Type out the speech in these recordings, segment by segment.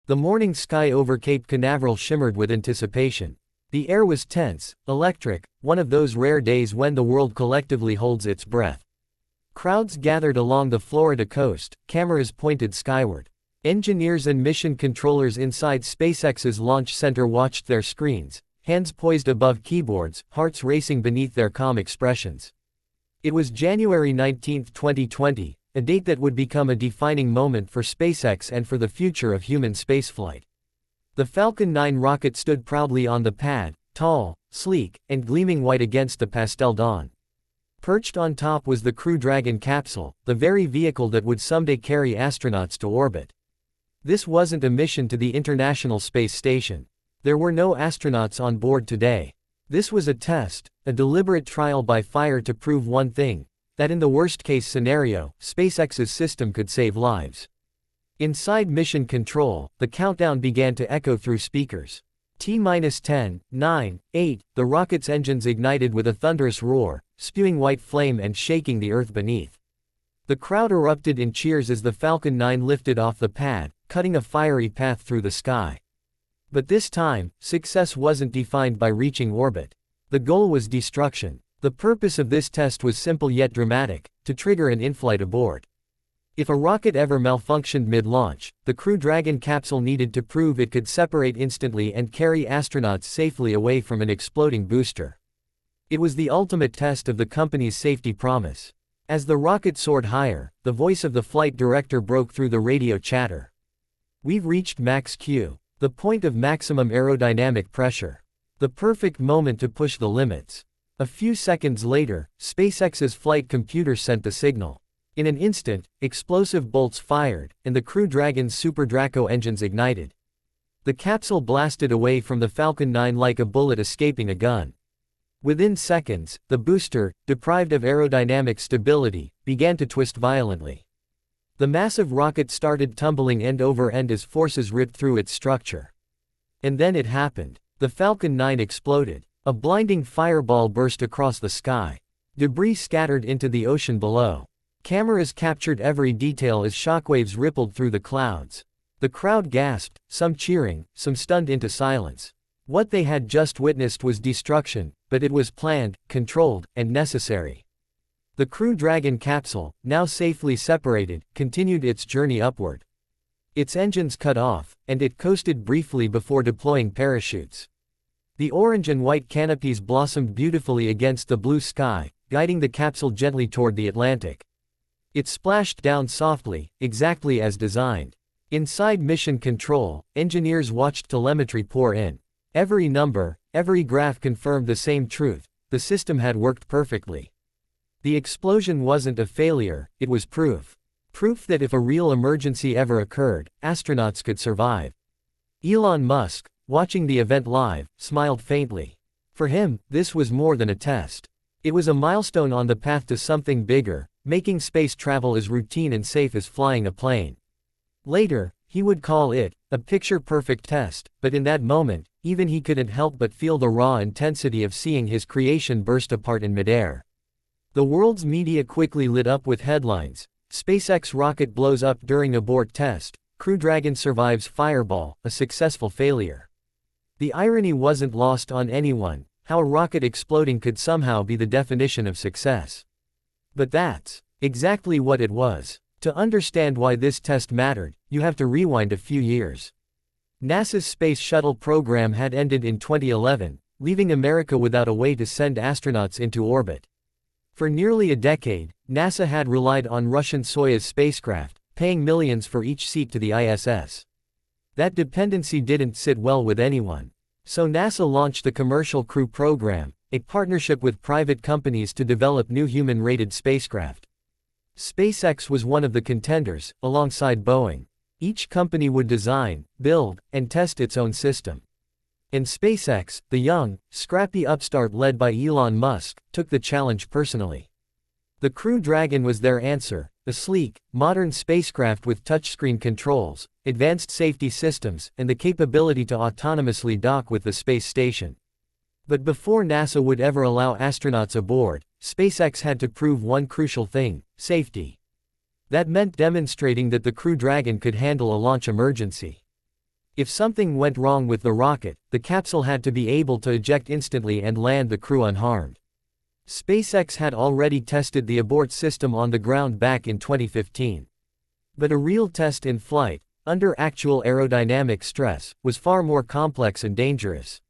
The morning sky over Cape Canaveral shimmered with anticipation. The air was tense, electric, one of those rare days when the world collectively holds its breath. Crowds gathered along the Florida coast, cameras pointed skyward. Engineers and mission controllers inside SpaceX's launch center watched their screens, hands poised above keyboards, hearts racing beneath their calm expressions. It was January 19, 2020, a date that would become a defining moment for SpaceX and for the future of human spaceflight. The Falcon 9 rocket stood proudly on the pad, tall, sleek, and gleaming white against the pastel dawn. Perched on top was the Crew Dragon capsule, the very vehicle that would someday carry astronauts to orbit. This wasn't a mission to the International Space Station. There were no astronauts on board today. This was a test, a deliberate trial by fire to prove one thing, that in the worst-case scenario, SpaceX's system could save lives. Inside Mission Control, the countdown began to echo through speakers. T-10, 9, 8, the rocket's engines ignited with a thunderous roar, spewing white flame and shaking the earth beneath. The crowd erupted in cheers as the Falcon 9 lifted off the pad, cutting a fiery path through the sky. But this time, success wasn't defined by reaching orbit. The goal was destruction. The purpose of this test was simple yet dramatic: to trigger an in-flight abort. If a rocket ever malfunctioned mid-launch, the Crew Dragon capsule needed to prove it could separate instantly and carry astronauts safely away from an exploding booster. It was the ultimate test of the company's safety promise. As the rocket soared higher, the voice of the flight director broke through the radio chatter. "We've reached max Q, the point of maximum aerodynamic pressure. The perfect moment to push the limits." A few seconds later, SpaceX's flight computer sent the signal. In an instant, explosive bolts fired, and the Crew Dragon's Super Draco engines ignited. The capsule blasted away from the Falcon 9 like a bullet escaping a gun. Within seconds, the booster, deprived of aerodynamic stability, began to twist violently. The massive rocket started tumbling end over end as forces ripped through its structure. And then it happened. The Falcon 9 exploded. A blinding fireball burst across the sky. Debris scattered into the ocean below. Cameras captured every detail as shockwaves rippled through the clouds. The crowd gasped, some cheering, some stunned into silence. What they had just witnessed was destruction, but it was planned, controlled, and necessary. The Crew Dragon capsule, now safely separated, continued its journey upward. Its engines cut off, and it coasted briefly before deploying parachutes. The orange and white canopies blossomed beautifully against the blue sky, guiding the capsule gently toward the Atlantic. It splashed down softly, exactly as designed. Inside Mission Control, engineers watched telemetry pour in. Every number, every graph confirmed the same truth: the system had worked perfectly. The explosion wasn't a failure, it was proof. Proof that if a real emergency ever occurred, astronauts could survive. Elon Musk, watching the event live, smiled faintly. For him, this was more than a test. It was a milestone on the path to something bigger, making space travel as routine and safe as flying a plane. Later, he would call it a picture-perfect test, but in that moment, even he couldn't help but feel the raw intensity of seeing his creation burst apart in midair. The world's media quickly lit up with headlines: SpaceX rocket blows up during abort test, Crew Dragon survives fireball, a successful failure. The irony wasn't lost on anyone: how a rocket exploding could somehow be the definition of success. But that's exactly what it was. To understand why this test mattered, you have to rewind a few years. NASA's Space Shuttle program had ended in 2011, leaving America without a way to send astronauts into orbit. For nearly a decade, NASA had relied on Russian Soyuz spacecraft, paying millions for each seat to the ISS. That dependency didn't sit well with anyone. So NASA launched the Commercial Crew Program, a partnership with private companies to develop new human-rated spacecraft. SpaceX was one of the contenders, alongside Boeing. Each company would design, build, and test its own system. And SpaceX, the young, scrappy upstart led by Elon Musk, took the challenge personally. The Crew Dragon was their answer: a sleek, modern spacecraft with touchscreen controls, advanced safety systems, and the capability to autonomously dock with the space station. But before NASA would ever allow astronauts aboard, SpaceX had to prove one crucial thing: safety. That meant demonstrating that the Crew Dragon could handle a launch emergency. If something went wrong with the rocket, the capsule had to be able to eject instantly and land the crew unharmed. SpaceX had already tested the Abort system on the ground back in 2015. But a real test in flight, under actual aerodynamic stress, was far more complex and dangerous.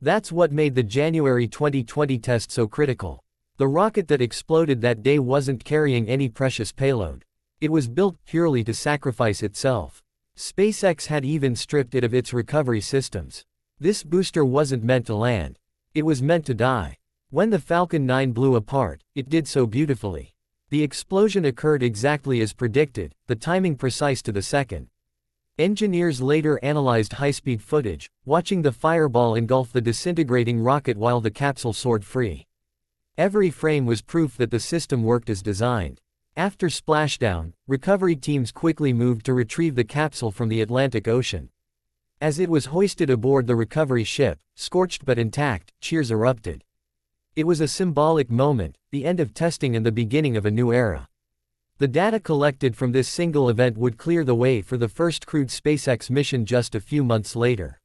That's what made the January 2020 test so critical. The rocket that exploded that day wasn't carrying any precious payload. It was built purely to sacrifice itself. SpaceX had even stripped it of its recovery systems. This booster wasn't meant to land. It was meant to die. When the Falcon 9 blew apart, it did so beautifully. The explosion occurred exactly as predicted, the timing precise to the second. Engineers later analyzed high-speed footage, watching the fireball engulf the disintegrating rocket while the capsule soared free. Every frame was proof that the system worked as designed. After splashdown, recovery teams quickly moved to retrieve the capsule from the Atlantic Ocean. As it was hoisted aboard the recovery ship, scorched but intact, cheers erupted. It was a symbolic moment, the end of testing and the beginning of a new era. The data collected from this single event would clear the way for the first crewed SpaceX mission just a few months later.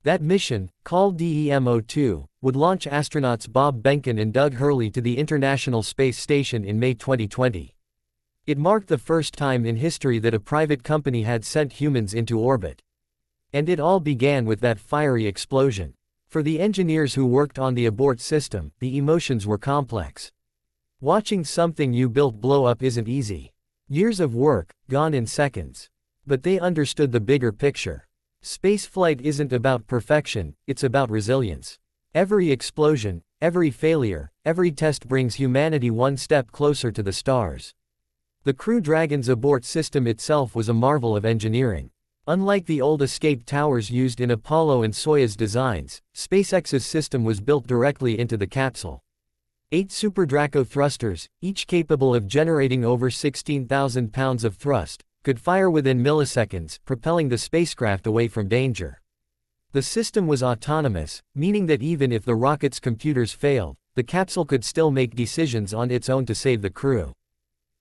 That mission, called DEM-02, would launch astronauts Bob Behnken and Doug Hurley to the International Space Station in May 2020. It marked the first time in history that a private company had sent humans into orbit. And it all began with that fiery explosion. For the engineers who worked on the Abort system, the emotions were complex. Watching something you built blow up isn't easy. Years of work, gone in seconds. But they understood the bigger picture. Spaceflight isn't about perfection, it's about resilience. Every explosion, every failure, every test brings humanity one step closer to the stars. The Crew Dragon's Abort system itself was a marvel of engineering. Unlike the old escape towers used in Apollo and Soyuz designs, SpaceX's system was built directly into the capsule. 8 Super Draco thrusters, each capable of generating over 16,000 pounds of thrust, could fire within milliseconds, propelling the spacecraft away from danger. The system was autonomous, meaning that even if the rocket's computers failed, the capsule could still make decisions on its own to save the crew.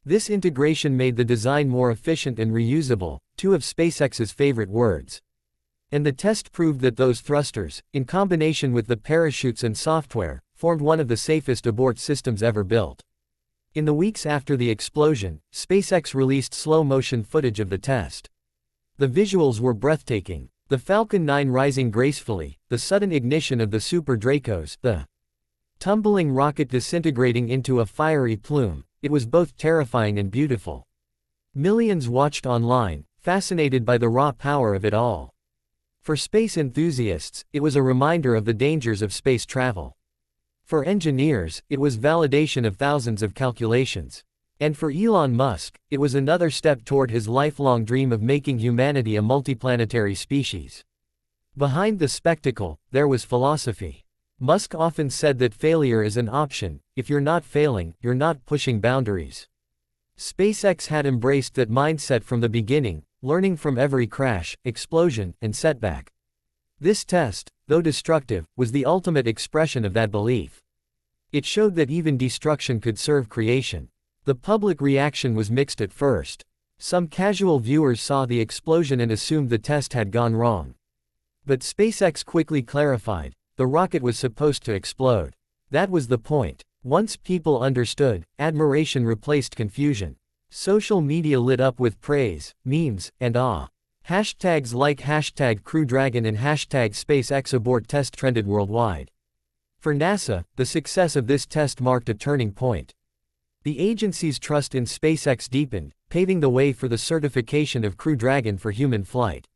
This integration made the design more efficient and reusable, two of SpaceX's favorite words. And the test proved that those thrusters, in combination with the parachutes and software, formed one of the safest abort systems ever built. In the weeks after the explosion, SpaceX released slow-motion footage of the test. The visuals were breathtaking. The Falcon 9 rising gracefully, the sudden ignition of the Super Dracos, the tumbling rocket disintegrating into a fiery plume. It was both terrifying and beautiful. Millions watched online, fascinated by the raw power of it all. For space enthusiasts, it was a reminder of the dangers of space travel. For engineers, it was validation of thousands of calculations. And for Elon Musk, it was another step toward his lifelong dream of making humanity a multiplanetary species. Behind the spectacle, there was philosophy. Musk often said that failure is an option. If you're not failing, you're not pushing boundaries. SpaceX had embraced that mindset from the beginning, learning from every crash, explosion, and setback. This test, though destructive, was the ultimate expression of that belief. It showed that even destruction could serve creation. The public reaction was mixed at first. Some casual viewers saw the explosion and assumed the test had gone wrong. But SpaceX quickly clarified, the rocket was supposed to explode. That was the point. Once people understood, admiration replaced confusion. Social media lit up with praise, memes, and awe. Hashtags like #CrewDragon and #SpaceX Abort test trended worldwide. For NASA, the success of this test marked a turning point. The agency's trust in SpaceX deepened, paving the way for the certification of Crew Dragon for human flight.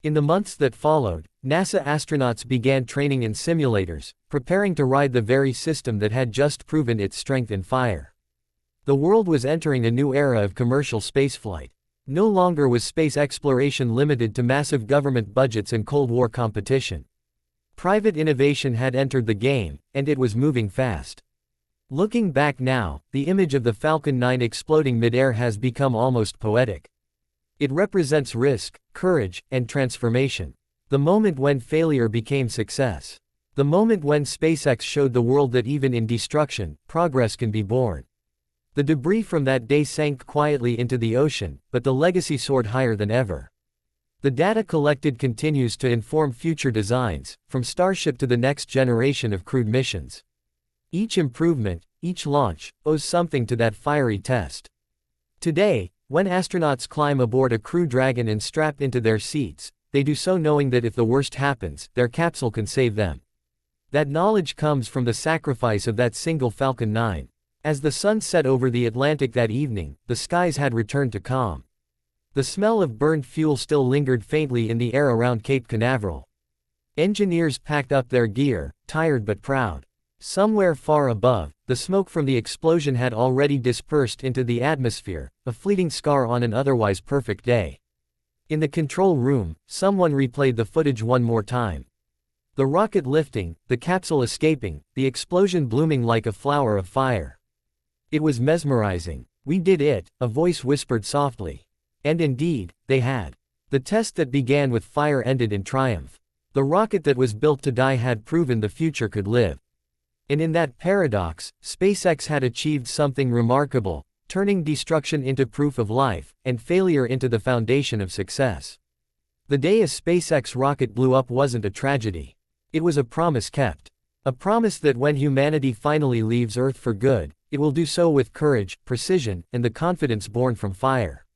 In the months that followed, NASA astronauts began training in simulators, preparing to ride the very system that had just proven its strength in fire. The world was entering a new era of commercial spaceflight. No longer was space exploration limited to massive government budgets and Cold War competition. Private innovation had entered the game, and it was moving fast. Looking back now, the image of the Falcon 9 exploding midair has become almost poetic. It represents risk, courage, and transformation. The moment when failure became success. The moment when SpaceX showed the world that even in destruction, progress can be born. The debris from that day sank quietly into the ocean, but the legacy soared higher than ever. The data collected continues to inform future designs, from Starship to the next generation of crewed missions. Each improvement, each launch, owes something to that fiery test. Today, when astronauts climb aboard a Crew Dragon and strap into their seats, they do so knowing that if the worst happens, their capsule can save them. That knowledge comes from the sacrifice of that single Falcon 9. As the sun set over the Atlantic that evening, the skies had returned to calm. The smell of burned fuel still lingered faintly in the air around Cape Canaveral. Engineers packed up their gear, tired but proud. Somewhere far above, the smoke from the explosion had already dispersed into the atmosphere, a fleeting scar on an otherwise perfect day. In the control room, someone replayed the footage one more time. The rocket lifting, the capsule escaping, the explosion blooming like a flower of fire. It was mesmerizing. "We did it," a voice whispered softly. And indeed, they had. The test that began with fire ended in triumph. The rocket that was built to die had proven the future could live. And in that paradox, SpaceX had achieved something remarkable, turning destruction into proof of life, and failure into the foundation of success. The day a SpaceX rocket blew up wasn't a tragedy. It was a promise kept. A promise that when humanity finally leaves Earth for good, it will do so with courage, precision, and the confidence born from fire.